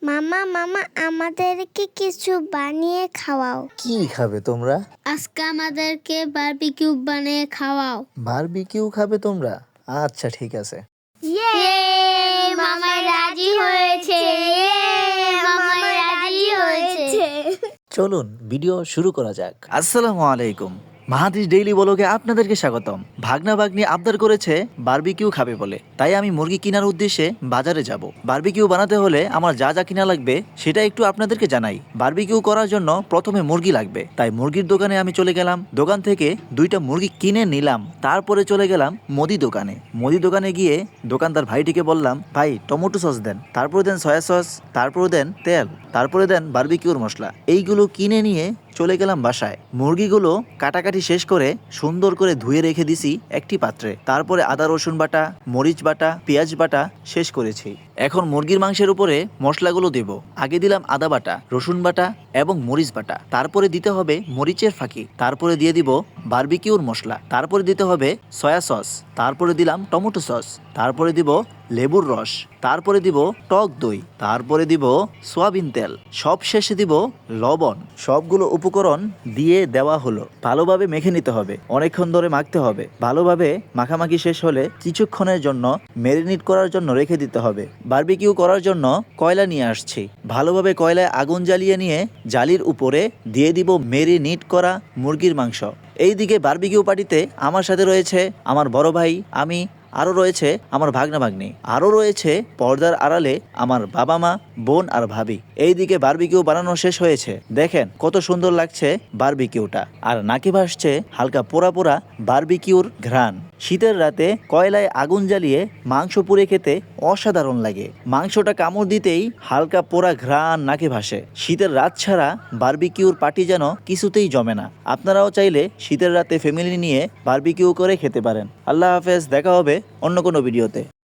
মামা মামা আমাদেরকে কিছু বানিয়ে খাওয়াও। কি খাবে তোমরা? আজকে আমাদেরকে বারবিকিউ বানিয়ে খাওয়াও। বারবিকিউ খাবে তোমরা? আচ্ছা ঠিক আছে। ইয়ে মামা রাজি হয়েছে। চলুন ভিডিও শুরু করা যাক। আসসালামু আলাইকুম, মাহাদিস ডেইলি ব্লগে আপনাদেরকে স্বাগতম। ভাগনা ভাগ্নি আবদার করেছে বারবিকিউ খাবে বলে, তাই আমি মুরগি কেনার উদ্দেশ্যে বাজারে যাব। বারবিকিউ বানাতে হলে আমার যা যা কিনা লাগবে সেটা একটু আপনাদেরকে জানাই। বারবিকিউ করার জন্য প্রথমে মুরগি লাগবে, তাই মুরগির দোকানে আমি চলে গেলাম। দোকান থেকে 2টা মুরগি কিনে নিলাম। তারপরে চলে গেলাম মুদি দোকানে। মুদি দোকানে গিয়ে দোকানদার ভাইটিকে বললাম, ভাই টমেটো সস দেন, তারপরে দেন সয়া সস, তারপরে দেন তেল, তারপরে দেন বারবিকিউর মশলা। এইগুলো কিনে নিয়ে চলে গেলাম বাসায়। মুরগিগুলো কাটাকাটি শেষ করে সুন্দর করে ধুয়ে রেখে দিছি একটি পাত্রে। তারপরে আদা রসুন বাটা, মরিচ বাটা, পেঁয়াজ বাটা শেষ করেছি। এখন মুরগির মাংসের উপরে মশলাগুলো দেব। আগে দিলাম আদা বাটা, রসুন বাটা এবং মরিচ বাটা। তারপরে দিতে হবে মরিচের ফাঁকি। তারপরে দিয়ে দিব বারবিকিউর মশলা। তারপরে দিতে হবে সয়া সস। তারপরে দিলাম টমেটো সস। তারপরে দিব লেবুর রস। তারপরে দিব টক দই। তারপরে দিব সয়াবিন তেল। সব শেষে দিব লবণ। সবগুলো উপকরণ দিয়ে দেওয়া হলো। ভালোভাবে মেখে নিতে হবে, অনেকক্ষণ ধরে মাখতে হবে। ভালোভাবে মাখামাখি শেষ হলে কিছুক্ষণের জন্য ম্যারিনেট করার জন্য রেখে দিতে হবে। বারবিকিউ করার জন্য কয়লা নিয়ে আসছি। ভালোভাবে কয়লায় আগুন জ্বালিয়ে নিয়ে জালির উপরে দিয়ে দিব ম্যারিনেট করা মুরগির মাংস। এইদিকে বারবিকিউ পার্টিতে আমার সাথে রয়েছে আমার বড় ভাই, আমি, আরও রয়েছে আমার ভাগনা ভাগ্নি, আরও রয়েছে পর্দার আড়ালে আমার বাবা মা, বোন আর ভাবি। এইদিকে বারবিকিউ বানানো শেষ হয়েছে। দেখেন কত সুন্দর লাগছে বারবিকিউটা, আর নাকে ভাসছে হালকা পোড়া পোড়া বারবিকিউর ঘ্রাণ। শীতের রাতে কয়লায় আগুন জ্বালিয়ে মাংস পুড়ে খেতে অসাধারণ লাগে। মাংসটা কামড় দিতেই হালকা পোড়া ঘ্রাণ নাকে ভাসে। শীতের রাত ছাড়া বারবিকিউর পার্টি যেন কিছুতেই জমে না। আপনারাও চাইলে শীতের রাতে ফ্যামিলি নিয়ে বারবিকিউ করে খেতে পারেন। আল্লাহ হাফেজ, দেখা হবে অন্য কোনো ভিডিওতে।